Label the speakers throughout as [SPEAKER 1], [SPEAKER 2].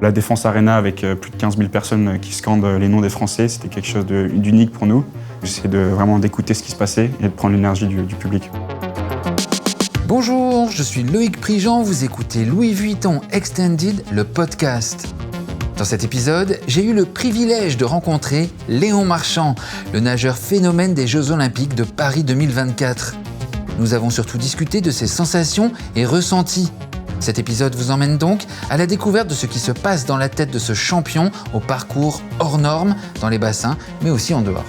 [SPEAKER 1] La Défense Arena avec plus de 15 000 personnes qui scandent les noms des Français, c'était quelque chose d'unique pour nous. J'essayais vraiment d'écouter ce qui se passait et de prendre l'énergie du public.
[SPEAKER 2] Bonjour, je suis Loïc Prigent, vous écoutez Louis Vuitton Extended, le podcast. Dans cet épisode, j'ai eu le privilège de rencontrer Léon Marchand, le nageur phénomène des Jeux Olympiques de Paris 2024. Nous avons surtout discuté de ses sensations et ressentis. Cet épisode vous emmène donc à la découverte de ce qui se passe dans la tête de ce champion au parcours hors norme, dans les bassins, mais aussi en dehors.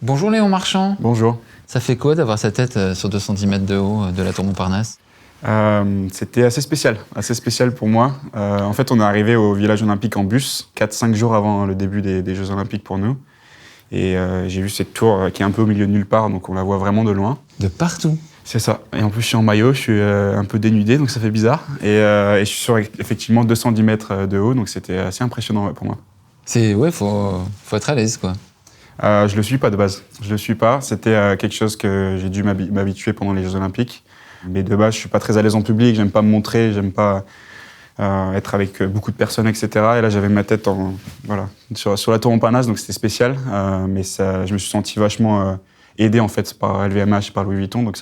[SPEAKER 2] Bonjour Léon Marchand.
[SPEAKER 1] Bonjour.
[SPEAKER 2] Ça fait quoi d'avoir sa tête sur 2 cm de haut de la tour Montparnasse ?
[SPEAKER 1] C'était assez spécial pour moi. En fait, on est arrivé au village olympique en bus, 4-5 jours avant le début des Jeux Olympiques pour nous. Et j'ai vu cette tour qui est un peu au milieu de nulle part, donc on la voit vraiment de loin.
[SPEAKER 2] De partout. C'est
[SPEAKER 1] ça. Et en plus, je suis en maillot, je suis un peu dénudé, donc ça fait bizarre. Et je suis sur effectivement 210 mètres de haut, donc c'était assez impressionnant pour moi.
[SPEAKER 2] Faut être à l'aise, quoi.
[SPEAKER 1] Je le suis pas de base. Je le suis pas. C'était quelque chose que j'ai dû m'habituer pendant les Jeux Olympiques. Mais de base, je suis pas très à l'aise en public. J'aime pas me montrer. J'aime pas être avec beaucoup de personnes, etc. Et là, j'avais ma tête sur la tour Montparnasse, donc c'était spécial. Mais je me suis senti vachement aidé en fait par LVMH, par Louis Vuitton. Donc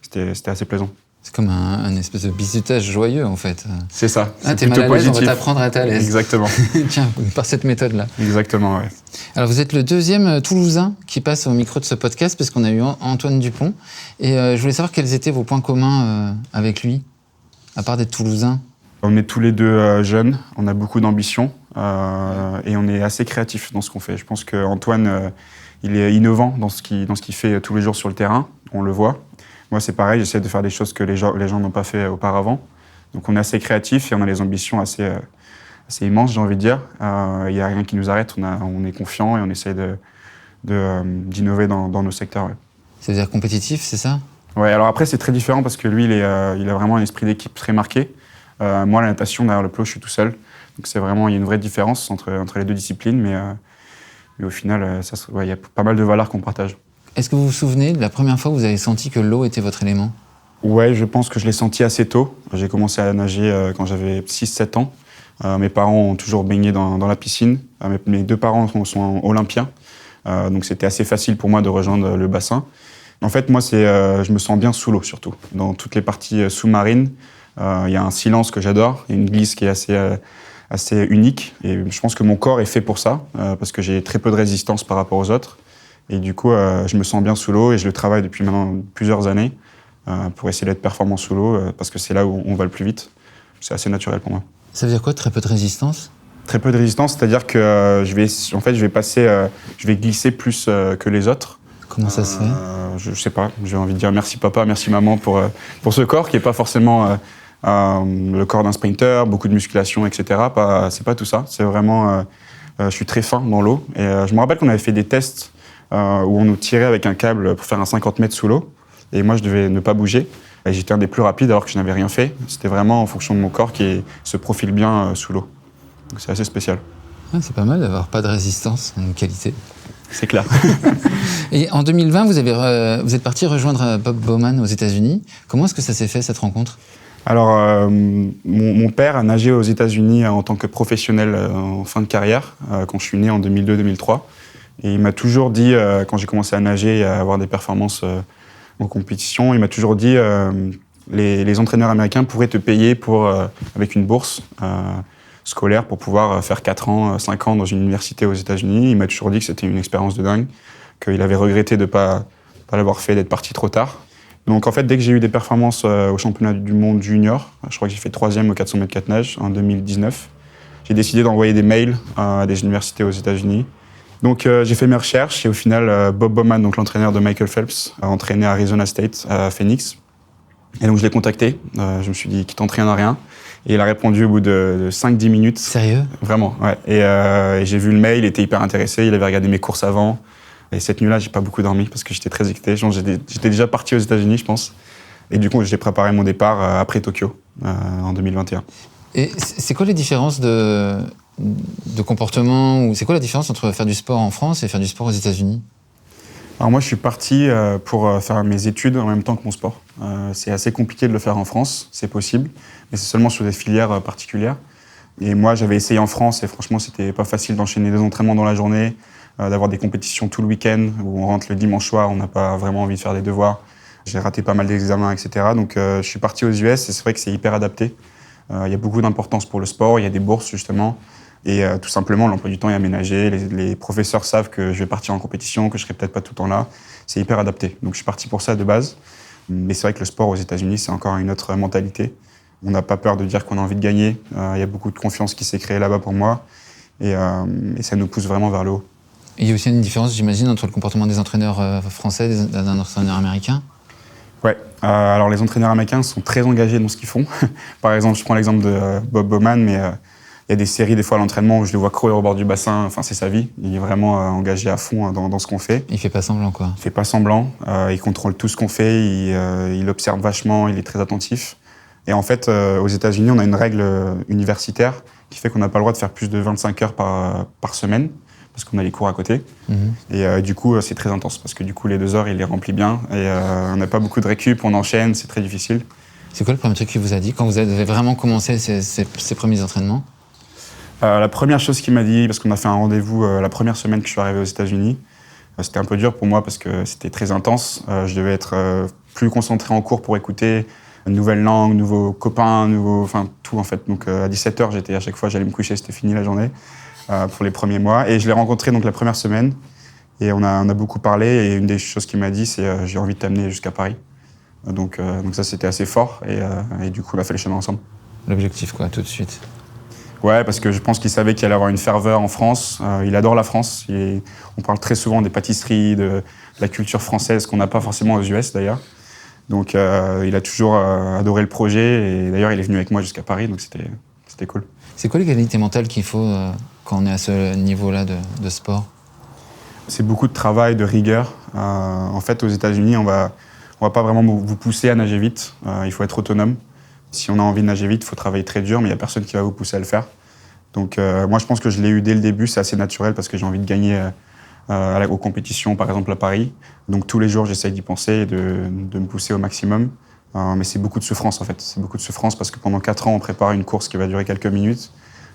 [SPEAKER 1] c'était assez plaisant.
[SPEAKER 2] C'est comme un espèce de bizutage joyeux, en fait.
[SPEAKER 1] C'est ça.
[SPEAKER 2] T'es mal à l'aise, on va t'apprendre à être à l'aise.
[SPEAKER 1] Exactement.
[SPEAKER 2] Tiens, par cette méthode-là.
[SPEAKER 1] Exactement, ouais.
[SPEAKER 2] Alors, vous êtes le 2e Toulousain qui passe au micro de ce podcast, parce qu'on a eu Antoine Dupont. Et je voulais savoir quels étaient vos points communs avec lui, à part d'être Toulousain.
[SPEAKER 1] On est tous les deux jeunes, on a beaucoup d'ambition et on est assez créatifs dans ce qu'on fait. Je pense qu'Antoine, il est innovant dans ce qu'il fait tous les jours sur le terrain, on le voit. Moi, c'est pareil, j'essaie de faire des choses que les gens n'ont pas fait auparavant. Donc, on est assez créatifs et on a des ambitions assez immenses, j'ai envie de dire. Il n'y a rien qui nous arrête, on est confiant et on essaie d'innover dans nos secteurs. Ouais.
[SPEAKER 2] C'est-à-dire compétitif, c'est ça ?
[SPEAKER 1] Ouais, alors après, c'est très différent parce que lui, il a vraiment un esprit d'équipe très marqué. Moi, la natation, derrière le plot, je suis tout seul. Donc, il y a une vraie différence entre les deux disciplines, mais au final, il y a pas mal de valeurs qu'on partage.
[SPEAKER 2] Est-ce que vous vous souvenez de la première fois où vous avez senti que l'eau était votre élément ?
[SPEAKER 1] Ouais, je pense que je l'ai senti assez tôt. J'ai commencé à nager quand j'avais 6-7 ans. Mes parents ont toujours baigné dans la piscine. Mes 2 parents sont olympiens, donc c'était assez facile pour moi de rejoindre le bassin. En fait, moi, je me sens bien sous l'eau, surtout. Dans toutes les parties sous-marines, il y a un silence que j'adore, il y a une glisse qui est assez unique. Et je pense que mon corps est fait pour ça, parce que j'ai très peu de résistance par rapport aux autres. Et du coup, je me sens bien sous l'eau et je le travaille depuis maintenant plusieurs années pour essayer d'être performant sous l'eau, parce que c'est là où on va le plus vite. C'est assez naturel pour moi.
[SPEAKER 2] Ça veut dire quoi, très peu de résistance ?
[SPEAKER 1] Très peu de résistance, c'est-à-dire que je vais glisser plus que les autres.
[SPEAKER 2] Comment ça se fait ?
[SPEAKER 1] Je sais pas, j'ai envie de dire merci papa, merci maman pour ce corps qui n'est pas forcément le corps d'un sprinter, beaucoup de musculation, etc. C'est pas tout ça, c'est vraiment... je suis très fin dans l'eau. Et je me rappelle qu'on avait fait des tests où on nous tirait avec un câble pour faire un 50 mètres sous l'eau. Et moi, je devais ne pas bouger. Et j'étais un des plus rapides alors que je n'avais rien fait. C'était vraiment en fonction de mon corps qui se profile bien sous l'eau. Donc c'est assez spécial.
[SPEAKER 2] Ouais, c'est pas mal d'avoir pas de résistance, une qualité.
[SPEAKER 1] C'est clair.
[SPEAKER 2] Et en 2020, vous êtes parti rejoindre Bob Bowman aux États-Unis. Comment est-ce que ça s'est fait, cette rencontre ?
[SPEAKER 1] Alors, mon père a nagé aux États-Unis en tant que professionnel en fin de carrière, quand je suis né en 2002-2003. Et il m'a toujours dit, quand j'ai commencé à nager et à avoir des performances en compétition, il m'a toujours dit les entraîneurs américains pourraient te payer avec une bourse scolaire pour pouvoir faire 4 ans, 5 ans dans une université aux États-Unis. Il m'a toujours dit que c'était une expérience de dingue, qu'il avait regretté de ne pas l'avoir fait, d'être parti trop tard. Donc en fait, dès que j'ai eu des performances au championnat du monde junior, je crois que j'ai fait 3e au 400 mètres 4 nages en 2019, j'ai décidé d'envoyer des mails à des universités aux États-Unis. Donc j'ai fait mes recherches et au final, Bob Bowman, donc l'entraîneur de Michael Phelps, a entraîné à Arizona State, à Phoenix. Et donc je l'ai contacté, je me suis dit qu'il tente rien à rien. Et il a répondu au bout de 5-10 minutes.
[SPEAKER 2] Sérieux ?
[SPEAKER 1] Vraiment, ouais. Et j'ai vu le mail, il était hyper intéressé, il avait regardé mes courses avant. Et cette nuit-là, j'ai pas beaucoup dormi parce que j'étais très excité. J'étais déjà parti aux États-Unis, je pense. Et du coup, j'ai préparé mon départ après Tokyo, en 2021.
[SPEAKER 2] Et c'est quoi les différences de comportement, ou c'est quoi la différence entre faire du sport en France et faire du sport aux États-Unis ?
[SPEAKER 1] Alors moi, je suis parti pour faire mes études en même temps que mon sport. C'est assez compliqué de le faire en France, c'est possible, mais c'est seulement sur des filières particulières. Et moi, j'avais essayé en France et franchement, c'était pas facile d'enchaîner 2 entraînements dans la journée, d'avoir des compétitions tout le week-end où on rentre le dimanche soir, on n'a pas vraiment envie de faire des devoirs. J'ai raté pas mal d'examens, etc. Donc je suis parti aux US et c'est vrai que c'est hyper adapté. Il y a beaucoup d'importance pour le sport, il y a des bourses justement. Et tout simplement, l'emploi du temps est aménagé. Les professeurs savent que je vais partir en compétition, que je serai peut-être pas tout le temps là. C'est hyper adapté. Donc je suis parti pour ça de base. Mais c'est vrai que le sport aux États-Unis, c'est encore une autre mentalité. On n'a pas peur de dire qu'on a envie de gagner. Il y a beaucoup de confiance qui s'est créée là-bas pour moi. Et ça nous pousse vraiment vers le haut.
[SPEAKER 2] Il y a aussi une différence, j'imagine, entre le comportement des entraîneurs français et d'un entraîneur américain.
[SPEAKER 1] Ouais. Alors les entraîneurs américains sont très engagés dans ce qu'ils font. Par exemple, je prends l'exemple de Bob Bowman, mais il y a des séries des fois à l'entraînement où je le vois courir au bord du bassin. Enfin, c'est sa vie. Il est vraiment engagé à fond dans ce qu'on fait.
[SPEAKER 2] Il fait pas semblant, quoi.
[SPEAKER 1] Il fait pas semblant. Il contrôle tout ce qu'on fait. Il observe vachement. Il est très attentif. Et en fait, aux États-Unis, on a une règle universitaire qui fait qu'on n'a pas le droit de faire plus de 25 heures par semaine, parce qu'on a les cours à côté. Et du coup, c'est très intense, parce que du coup, les 2 heures, il les remplit bien. Et on n'a pas beaucoup de récup, on enchaîne, c'est très difficile.
[SPEAKER 2] C'est quoi le premier truc qu'il vous a dit quand vous avez vraiment commencé ces premiers entraînements ?
[SPEAKER 1] La première chose qu'il m'a dit, parce qu'on a fait un rendez-vous la première semaine que je suis arrivé aux États-Unis, c'était un peu dur pour moi parce que c'était très intense. Je devais être plus concentré en cours pour écouter une nouvelle langue, nouveaux copains, enfin tout en fait. Donc à 17h, à chaque fois, j'allais me coucher, c'était fini la journée pour les premiers mois. Et je l'ai rencontré donc la première semaine et on a beaucoup parlé. Et une des choses qu'il m'a dit, c'est j'ai envie de t'amener jusqu'à Paris. Donc ça, c'était assez fort et du coup, on a fait le chemin ensemble.
[SPEAKER 2] L'objectif, quoi, tout de suite.
[SPEAKER 1] Ouais, parce que je pense qu'il savait qu'il allait avoir une ferveur en France. Il adore la France. On parle très souvent des pâtisseries, de la culture française, qu'on n'a pas forcément aux US d'ailleurs. Donc il a toujours adoré le projet. Et d'ailleurs, il est venu avec moi jusqu'à Paris, donc c'était cool.
[SPEAKER 2] C'est quoi les qualités mentales qu'il faut quand on est à ce niveau-là de sport ?
[SPEAKER 1] C'est beaucoup de travail, de rigueur. En fait, aux États-Unis, on va pas vraiment vous pousser à nager vite. Il faut être autonome. Si on a envie de nager vite, il faut travailler très dur, mais il n'y a personne qui va vous pousser à le faire. Donc moi, je pense que je l'ai eu dès le début. C'est assez naturel parce que j'ai envie de gagner aux compétitions, par exemple à Paris. Donc tous les jours, j'essaye d'y penser et de me pousser au maximum. Mais c'est beaucoup de souffrance, en fait. C'est beaucoup de souffrance parce que pendant 4 ans, on prépare une course qui va durer quelques minutes,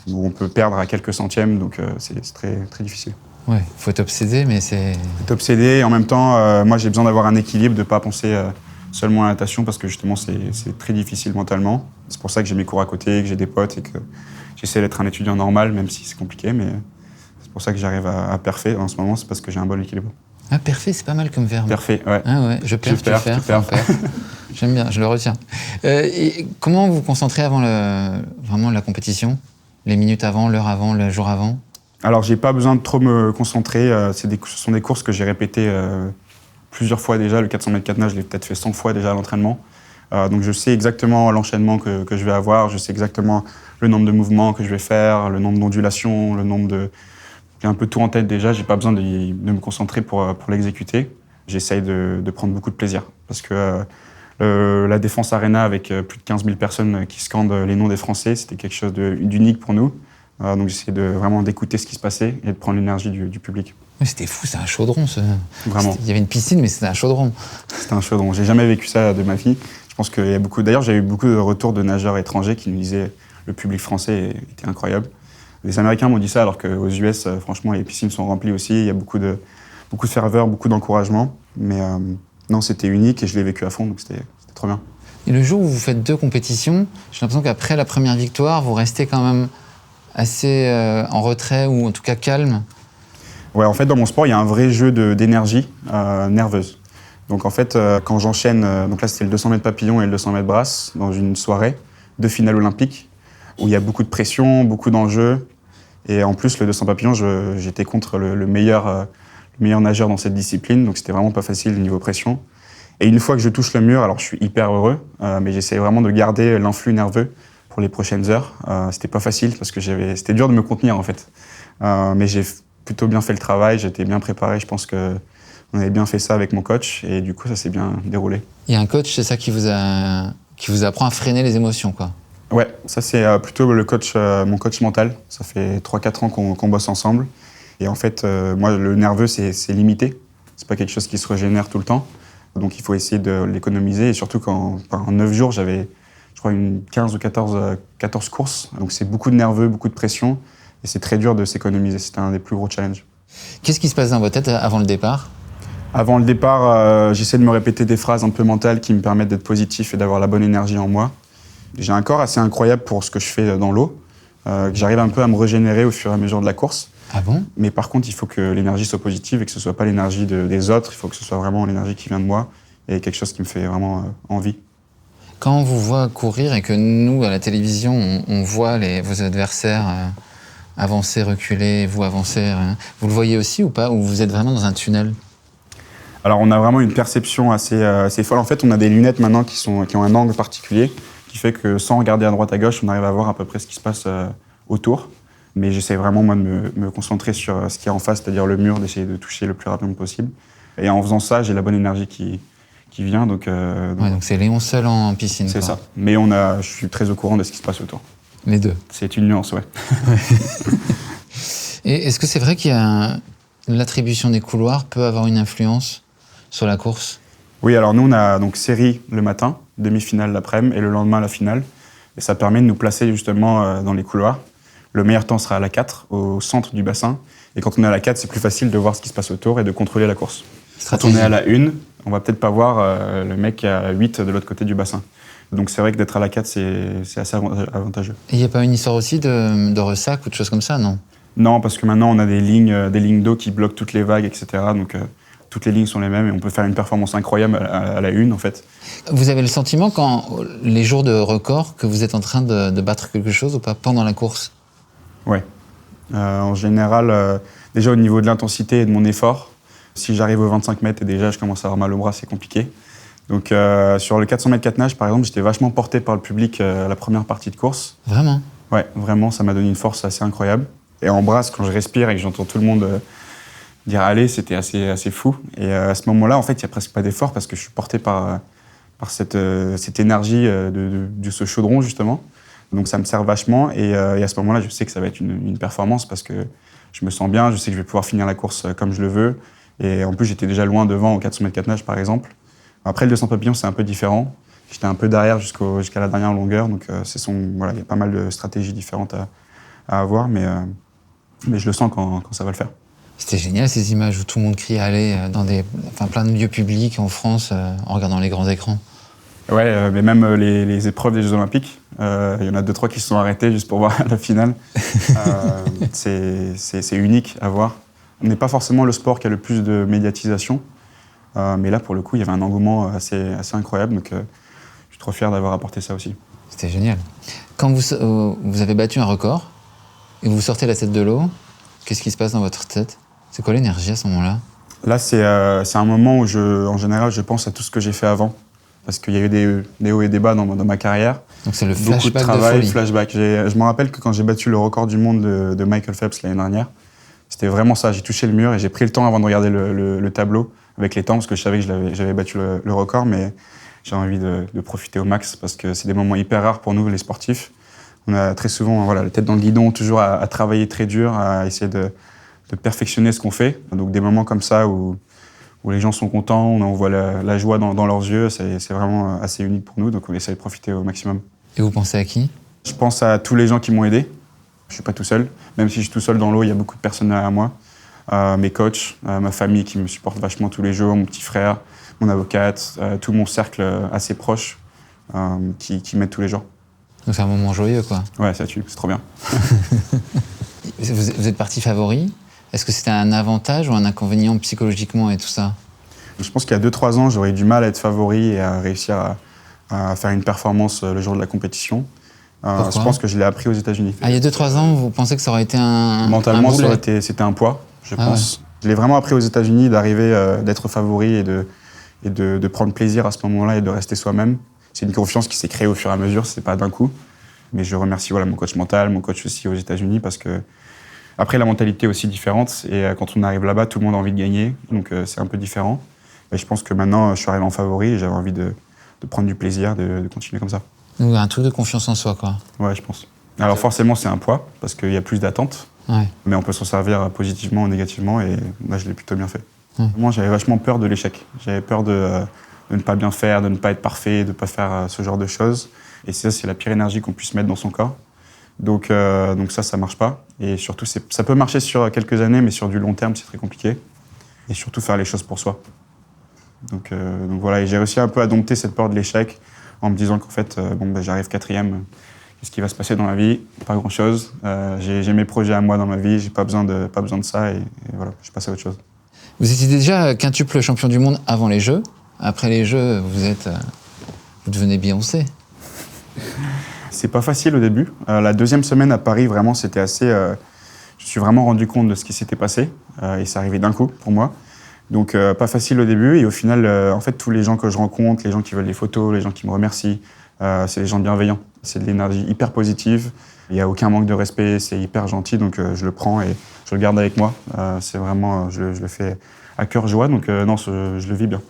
[SPEAKER 1] où on peut perdre à quelques centièmes. Donc c'est très, très difficile.
[SPEAKER 2] Ouais, il faut être obsédé, mais c'est...
[SPEAKER 1] Être obsédé. Et en même temps, moi, j'ai besoin d'avoir un équilibre, de ne pas penser seulement à la natation parce que justement, c'est très difficile mentalement. C'est pour ça que j'ai mes cours à côté, que j'ai des potes et que j'essaie d'être un étudiant normal, même si c'est compliqué. Mais c'est pour ça que j'arrive à perfer en ce moment, c'est parce que j'ai un bon équilibre.
[SPEAKER 2] Ah, parfait, c'est pas mal comme verbe.
[SPEAKER 1] Parfait, ouais.
[SPEAKER 2] Ah ouais, je perds, tu perds. J'aime bien, je le retiens. Et comment vous vous concentrez avant vraiment la compétition ? Les minutes avant, l'heure avant, le jour avant ?
[SPEAKER 1] Alors, j'ai pas besoin de trop me concentrer. Ce sont des courses que j'ai répétées plusieurs fois déjà. Le 400 mètres 4 nage, je l'ai peut-être fait 100 fois déjà à l'entraînement. Donc, je sais exactement l'enchaînement que je vais avoir. Je sais exactement le nombre de mouvements que je vais faire, le nombre d'ondulations, le nombre de... J'ai un peu tout en tête déjà. J'ai pas besoin de me concentrer pour l'exécuter. J'essaye de prendre beaucoup de plaisir. Parce que la Défense Arena, avec plus de 15 000 personnes qui scandent les noms des Français, c'était quelque chose d'unique pour nous. Donc j'essayais vraiment d'écouter ce qui se passait et de prendre l'énergie du public.
[SPEAKER 2] Mais c'était fou, c'est un chaudron.
[SPEAKER 1] Vraiment.
[SPEAKER 2] Il y avait une piscine, mais c'était un chaudron.
[SPEAKER 1] C'était un chaudron. J'ai jamais vécu ça de ma vie. Je pense qu'il y a beaucoup... D'ailleurs, j'ai eu beaucoup de retours de nageurs étrangers qui nous disaient le public français était incroyable. Les Américains m'ont dit ça, alors qu'aux US, franchement, les piscines sont remplies aussi. Il y a beaucoup de ferveur, beaucoup d'encouragement. Mais non, c'était unique et je l'ai vécu à fond, donc c'était trop bien.
[SPEAKER 2] Et le jour où vous faites 2 compétitions, j'ai l'impression qu'après la première victoire, vous restez quand même assez en retrait ou en tout cas calme.
[SPEAKER 1] Ouais, en fait, dans mon sport, il y a un vrai jeu d'énergie nerveuse. Donc en fait, quand j'enchaîne, donc là c'était le 200 mètres papillon et le 200 mètres brasse dans une soirée de finale olympique où il y a beaucoup de pression, beaucoup d'enjeux. Et en plus, le 200 papillon, j'étais contre le meilleur nageur dans cette discipline, donc c'était vraiment pas facile niveau pression. Et une fois que je touche le mur, alors je suis hyper heureux, mais j'essaie vraiment de garder l'influx nerveux pour les prochaines heures. C'était pas facile parce que c'était dur de me contenir en fait. Mais j'ai plutôt bien fait le travail, j'étais bien préparé, je pense qu'on avait bien fait ça avec mon coach et du coup ça s'est bien déroulé.
[SPEAKER 2] Il y a un coach, c'est ça qui vous apprend à freiner les émotions, quoi.
[SPEAKER 1] Ouais, ça c'est plutôt mon coach mental. Ça fait 3-4 ans qu'on bosse ensemble. Et en fait, moi le nerveux c'est limité. C'est pas quelque chose qui se régénère tout le temps. Donc il faut essayer de l'économiser. Et surtout en 9 jours, j'avais, je crois, 15 ou 14 courses. Donc c'est beaucoup de nerveux, beaucoup de pression. Et c'est très dur de s'économiser. C'était un des plus gros challenges.
[SPEAKER 2] Qu'est-ce qui se passe dans votre tête avant le départ ?
[SPEAKER 1] Avant le départ, j'essaie de me répéter des phrases un peu mentales qui me permettent d'être positif et d'avoir la bonne énergie en moi. J'ai un corps assez incroyable pour ce que je fais dans l'eau. J'arrive un peu à me régénérer au fur et à mesure de la course.
[SPEAKER 2] Ah bon ?
[SPEAKER 1] Mais par contre, il faut que l'énergie soit positive et que ce ne soit pas l'énergie des autres. Il faut que ce soit vraiment l'énergie qui vient de moi et quelque chose qui me fait vraiment envie.
[SPEAKER 2] Quand on vous voit courir et que nous, à la télévision, on voit vos adversaires avancer, reculer, vous avancer, vous le voyez aussi ou pas ? Ou vous êtes vraiment dans un tunnel ?
[SPEAKER 1] Alors, on a vraiment une perception assez folle. En fait, on a des lunettes maintenant qui ont un angle particulier qui fait que sans regarder à droite à gauche, on arrive à voir à peu près ce qui se passe autour. Mais j'essaie vraiment, moi, de me concentrer sur ce qu'il y a en face, c'est-à-dire le mur, d'essayer de toucher le plus rapidement possible. Et en faisant ça, j'ai la bonne énergie qui vient. Donc
[SPEAKER 2] c'est Léon seul en piscine.
[SPEAKER 1] C'est
[SPEAKER 2] quoi.
[SPEAKER 1] ça. Mais je suis très au courant de ce qui se passe autour.
[SPEAKER 2] Les deux.
[SPEAKER 1] C'est une nuance, ouais.
[SPEAKER 2] Et est-ce que c'est vrai qu'il y a l'attribution des couloirs peut avoir une influence sur la course ?
[SPEAKER 1] Oui, alors nous, on a donc série le matin, demi-finale l'après-midi et le lendemain la finale. Et ça permet de nous placer justement dans les couloirs. Le meilleur temps sera à la 4, au centre du bassin. Et quand on est à la 4, c'est plus facile de voir ce qui se passe autour et de contrôler la course.
[SPEAKER 2] Stratégie.
[SPEAKER 1] Quand on est à la 1, on va peut-être pas voir le mec qui est à 8 de l'autre côté du bassin. Donc c'est vrai que d'être à la 4, c'est assez avantageux.
[SPEAKER 2] Et il n'y a pas une histoire aussi de ressac ou de choses comme ça, non ?
[SPEAKER 1] Non, parce que maintenant, on a des lignes d'eau qui bloquent toutes les vagues, etc. Donc toutes les lignes sont les mêmes et on peut faire une performance incroyable à la 1, en fait.
[SPEAKER 2] Vous avez le sentiment, quand les jours de record, que vous êtes en train de battre quelque chose ou pas pendant la course ?
[SPEAKER 1] Ouais. En général, déjà au niveau de l'intensité et de mon effort, si j'arrive aux 25 mètres et déjà je commence à avoir mal au bras, c'est compliqué. Donc sur le 400 mètres 4 nages, par exemple, j'étais vachement porté par le public à la première partie de course.
[SPEAKER 2] Vraiment ?
[SPEAKER 1] Ouais, vraiment, ça m'a donné une force assez incroyable. Et en brasse, quand je respire et que j'entends tout le monde dire « allez », c'était assez fou. Et à ce moment-là, en fait, il n'y a presque pas d'effort parce que je suis porté par cette énergie de ce chaudron, justement. Donc ça me sert vachement. Et à ce moment-là, je sais que ça va être une performance parce que je me sens bien, je sais que je vais pouvoir finir la course comme je le veux. Et en plus, j'étais déjà loin devant au 400 mètres 4 nages, par exemple. Après, le 200 papillons, c'est un peu différent. J'étais un peu derrière jusqu'à la dernière longueur. Donc il y a pas mal de stratégies différentes à avoir. Mais je le sens quand ça va le faire.
[SPEAKER 2] C'était génial ces images où tout le monde crie à aller dans plein de lieux publics en France en regardant les grands écrans.
[SPEAKER 1] Ouais, mais même les épreuves des Jeux Olympiques, il y en a 2-3 qui se sont arrêtés juste pour voir la finale. C'est unique à voir. On n'est pas forcément le sport qui a le plus de médiatisation, mais là, pour le coup, il y avait un engouement assez incroyable. Donc, je suis trop fier d'avoir apporté ça aussi.
[SPEAKER 2] C'était génial. Quand vous avez battu un record et vous sortez la tête de l'eau, qu'est-ce qui se passe dans votre tête ? C'est quoi l'énergie à ce moment-là ?
[SPEAKER 1] Là, c'est un moment où, en général, je pense à tout ce que j'ai fait avant. Parce qu'il y a eu des hauts et des bas dans ma carrière.
[SPEAKER 2] Donc c'est le
[SPEAKER 1] Beaucoup
[SPEAKER 2] flashback
[SPEAKER 1] de travail,
[SPEAKER 2] folie.
[SPEAKER 1] flashback. Je me rappelle que quand j'ai battu le record du monde de Michael Phelps l'année dernière, c'était vraiment ça. J'ai touché le mur et j'ai pris le temps avant de regarder le tableau avec les temps parce que je savais que j'avais battu le record, mais j'ai envie de profiter au max parce que c'est des moments hyper rares pour nous, les sportifs. On a très souvent la tête dans le guidon, toujours à travailler très dur, à essayer de perfectionner ce qu'on fait. Donc des moments comme ça où les gens sont contents, on voit la joie dans leurs yeux, c'est vraiment assez unique pour nous, donc on essaie de profiter au maximum.
[SPEAKER 2] Et vous pensez à qui ?
[SPEAKER 1] Je pense à tous les gens qui m'ont aidé. Je ne suis pas tout seul. Même si je suis tout seul dans l'eau, il y a beaucoup de personnes derrière moi. Mes coachs, ma famille qui me supporte vachement tous les jours, mon petit frère, mon avocate, tout mon cercle assez proche qui m'aide tous les jours.
[SPEAKER 2] Donc c'est un moment joyeux, quoi.
[SPEAKER 1] Ouais, ça tue, c'est trop bien.
[SPEAKER 2] Vous êtes parti favori ? Est-ce que c'était un avantage ou un inconvénient psychologiquement et tout ça ?
[SPEAKER 1] Je pense qu'il y a 2-3 ans, j'aurais eu du mal à être favori et à réussir à faire une performance le jour de la compétition. Je pense que je l'ai appris aux États-Unis.
[SPEAKER 2] Ah, il y a 2-3 ans, vous pensez que ça aurait été
[SPEAKER 1] Mentalement, c'était un poids, je pense. Ouais. Je l'ai vraiment appris aux États-Unis d'arriver, d'être favori et de prendre plaisir à ce moment-là et de rester soi-même. C'est une confiance qui s'est créée au fur et à mesure, c'est pas d'un coup. Mais je remercie mon coach mental, mon coach aussi aux États-Unis parce que après, la mentalité est aussi différente et quand on arrive là-bas, tout le monde a envie de gagner, donc c'est un peu différent. Et je pense que maintenant, je suis arrivé en favori et j'avais envie de prendre du plaisir, de continuer comme ça.
[SPEAKER 2] Donc un truc de confiance en soi, quoi.
[SPEAKER 1] Ouais, je pense. Alors forcément, c'est un poids parce qu'il y a plus d'attentes,
[SPEAKER 2] ouais.
[SPEAKER 1] Mais on peut s'en servir positivement ou négativement et là, je l'ai plutôt bien fait. Moi, j'avais vachement peur de l'échec. J'avais peur de ne pas bien faire, de ne pas être parfait, de ne pas faire ce genre de choses. Et ça, c'est la pire énergie qu'on puisse mettre dans son corps. Donc ça marche pas. Et surtout, ça peut marcher sur quelques années, mais sur du long terme, c'est très compliqué. Et surtout, faire les choses pour soi. Donc voilà, et j'ai réussi un peu à dompter cette peur de l'échec en me disant qu'en fait, j'arrive 4e. Qu'est-ce qui va se passer dans ma vie? Pas grand-chose. J'ai mes projets à moi dans ma vie, j'ai pas besoin de ça. Et voilà, je passe à autre chose.
[SPEAKER 2] Vous étiez déjà quintuple champion du monde avant les Jeux. Après les Jeux, vous devenez Beyoncé.
[SPEAKER 1] C'est pas facile au début. La 2e semaine à Paris, vraiment, c'était assez... je me suis vraiment rendu compte de ce qui s'était passé. Et ça arrivait d'un coup pour moi. Donc pas facile au début. Et au final, en fait, tous les gens que je rencontre, les gens qui veulent des photos, les gens qui me remercient, c'est des gens bienveillants. C'est de l'énergie hyper positive. Il n'y a aucun manque de respect. C'est hyper gentil. Donc je le prends et je le garde avec moi. C'est vraiment... Je le fais à cœur joie. Donc non, je le vis bien.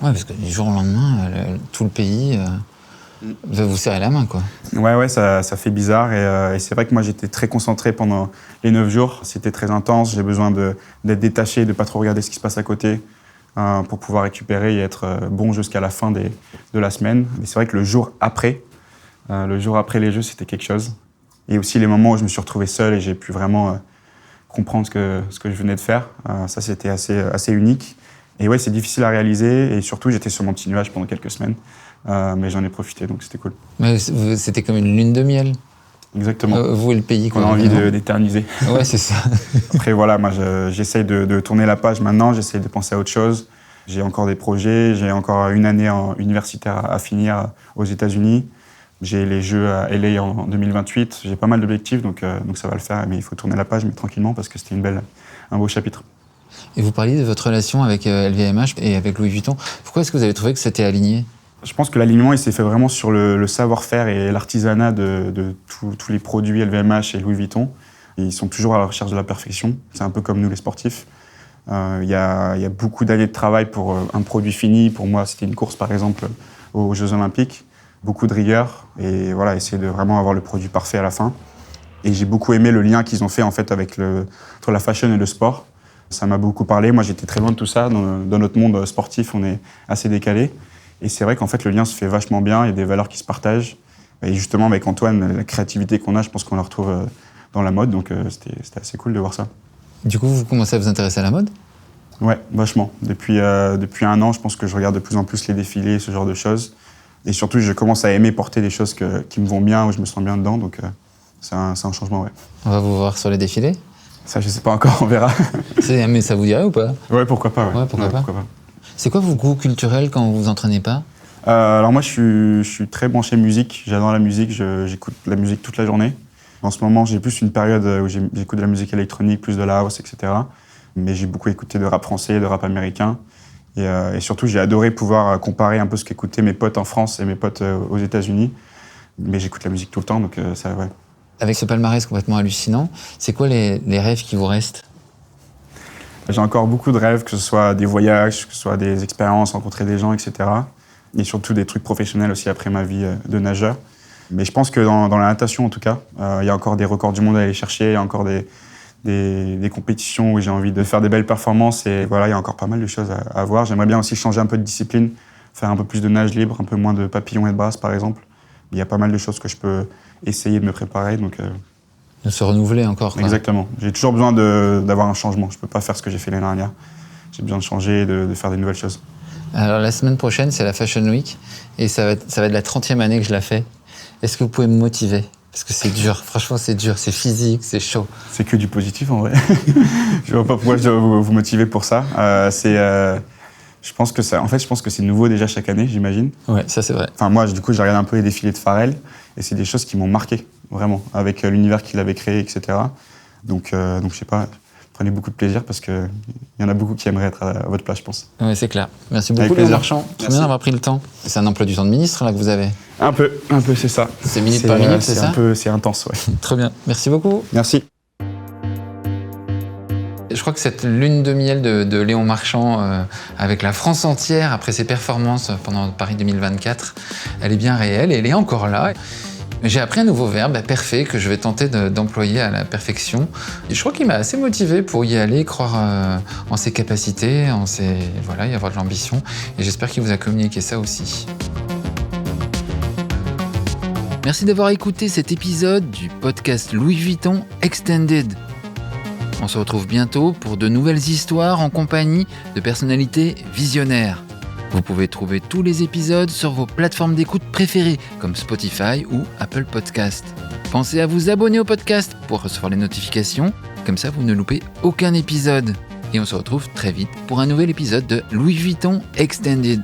[SPEAKER 2] Ouais, parce que du jour au lendemain, tout le pays va vous serrer la main, quoi.
[SPEAKER 1] Ouais, ça fait bizarre. Et c'est vrai que moi, j'étais très concentré pendant les 9 jours. C'était très intense. J'ai besoin d'être détaché, de ne pas trop regarder ce qui se passe à côté pour pouvoir récupérer et être bon jusqu'à la fin de la semaine. Mais c'est vrai que le jour après les Jeux, c'était quelque chose. Et aussi les moments où je me suis retrouvé seul et j'ai pu vraiment comprendre ce que je venais de faire. Ça, c'était assez unique. Et ouais, c'est difficile à réaliser. Et surtout, j'étais sur mon petit nuage pendant quelques semaines. Mais j'en ai profité, donc c'était cool.
[SPEAKER 2] Mais c'était comme une lune de miel.
[SPEAKER 1] Exactement.
[SPEAKER 2] Vous et le pays, quoi.
[SPEAKER 1] On a envie d'éterniser.
[SPEAKER 2] Ouais, c'est ça.
[SPEAKER 1] Après, voilà, moi, j'essaye de tourner la page maintenant. J'essaye de penser à autre chose. J'ai encore des projets. J'ai encore une année universitaire à finir aux États-Unis. J'ai les Jeux à LA en 2028. J'ai pas mal d'objectifs, donc ça va le faire. Mais il faut tourner la page, mais tranquillement, parce que c'était un beau chapitre.
[SPEAKER 2] Et vous parliez de votre relation avec LVMH et avec Louis Vuitton. Pourquoi est-ce que vous avez trouvé que c'était aligné?
[SPEAKER 1] Je pense que l'alignement, il s'est fait vraiment sur le savoir-faire et l'artisanat de tous les produits LVMH et Louis Vuitton. Ils sont toujours à la recherche de la perfection. C'est un peu comme nous, les sportifs. Il y a beaucoup d'années de travail pour un produit fini. Pour moi, c'était une course, par exemple, aux Jeux Olympiques. Beaucoup de rigueur et voilà, essayer de vraiment avoir le produit parfait à la fin. Et j'ai beaucoup aimé le lien qu'ils ont fait en fait entre la fashion et le sport. Ça m'a beaucoup parlé. Moi, j'étais très loin de tout ça. Dans notre monde sportif, on est assez décalé. Et c'est vrai qu'en fait, le lien se fait vachement bien. Il y a des valeurs qui se partagent. Et justement, avec Antoine, la créativité qu'on a, je pense qu'on la retrouve dans la mode. Donc, c'était assez cool de voir ça.
[SPEAKER 2] Du coup, vous commencez à vous intéresser à la mode?
[SPEAKER 1] Ouais, vachement. Depuis 1 an, je pense que je regarde de plus en plus les défilés, ce genre de choses. Et surtout, je commence à aimer porter des choses qui me vont bien, où je me sens bien dedans. Donc, c'est un changement, ouais.
[SPEAKER 2] On va vous voir sur les défilés?
[SPEAKER 1] Ça, je sais pas encore, on verra.
[SPEAKER 2] Mais ça vous dirait ou pas?
[SPEAKER 1] Ouais, pourquoi pas.
[SPEAKER 2] Ouais, pourquoi pas. C'est quoi vos goûts culturels quand vous vous entraînez pas?
[SPEAKER 1] Alors moi, je suis très branché musique. J'adore la musique. J'écoute la musique toute la journée. En ce moment, j'ai plus une période où j'écoute de la musique électronique, plus de la house, etc. Mais j'ai beaucoup écouté de rap français, de rap américain. Et surtout, j'ai adoré pouvoir comparer un peu ce qu'écoutaient mes potes en France et mes potes aux États-Unis. Mais j'écoute la musique tout le temps, donc ça, ouais.
[SPEAKER 2] Avec ce palmarès complètement hallucinant, c'est quoi les rêves qui vous restent?
[SPEAKER 1] J'ai encore beaucoup de rêves, que ce soit des voyages, que ce soit des expériences, rencontrer des gens, etc. Et surtout des trucs professionnels aussi après ma vie de nageur. Mais je pense que dans la natation, en tout cas, il y a encore des records du monde à aller chercher, il y a encore des compétitions où j'ai envie de faire des belles performances. Et voilà, il y a encore pas mal de choses à voir. J'aimerais bien aussi changer un peu de discipline, faire un peu plus de nage libre, un peu moins de papillons et de brasses, par exemple. Il y a pas mal de choses que je peux essayer de me préparer. Donc,
[SPEAKER 2] de se renouveler encore, quoi.
[SPEAKER 1] Exactement. J'ai toujours besoin d'avoir un changement. Je ne peux pas faire ce que j'ai fait l'année dernière. J'ai besoin de changer et de faire des nouvelles choses.
[SPEAKER 2] Alors, la semaine prochaine, c'est la Fashion Week. Et ça va être la 30e année que je la fais. Est-ce que vous pouvez me motiver? Parce que c'est dur. Franchement, c'est dur. C'est physique, c'est chaud.
[SPEAKER 1] C'est que du positif, en vrai. Je ne vois pas pourquoi je dois vous motiver pour ça. Je pense que c'est nouveau déjà chaque année, j'imagine.
[SPEAKER 2] Ouais, ça c'est vrai.
[SPEAKER 1] Enfin, moi, du coup, j'ai regardé un peu les défilés de Pharrell. Et c'est des choses qui m'ont marqué, vraiment, avec l'univers qu'il avait créé, etc. Donc je sais pas, prenez beaucoup de plaisir parce qu'il y en a beaucoup qui aimeraient être à votre place, je pense.
[SPEAKER 2] Oui, c'est clair. Merci beaucoup, Léon Marchand. Très bien d'avoir pris le temps. C'est un emploi du temps de ministre, là, que vous avez? Un peu, c'est ça. C'est minute par minute, c'est ça?
[SPEAKER 1] C'est intense, ouais.
[SPEAKER 2] Très bien. Merci beaucoup.
[SPEAKER 1] Merci.
[SPEAKER 2] Je crois que cette lune de miel de Léon Marchand avec la France entière après ses performances pendant Paris 2024, elle est bien réelle et elle est encore là. J'ai appris un nouveau verbe, parfait, que je vais tenter d'employer à la perfection. Et je crois qu'il m'a assez motivé pour y aller, croire en ses capacités, y avoir de l'ambition. Et j'espère qu'il vous a communiqué ça aussi. Merci d'avoir écouté cet épisode du podcast Louis Vuitton Extended. On se retrouve bientôt pour de nouvelles histoires en compagnie de personnalités visionnaires. Vous pouvez trouver tous les épisodes sur vos plateformes d'écoute préférées comme Spotify ou Apple Podcast. Pensez à vous abonner au podcast pour recevoir les notifications, comme ça vous ne loupez aucun épisode. Et on se retrouve très vite pour un nouvel épisode de Louis Vuitton Extended.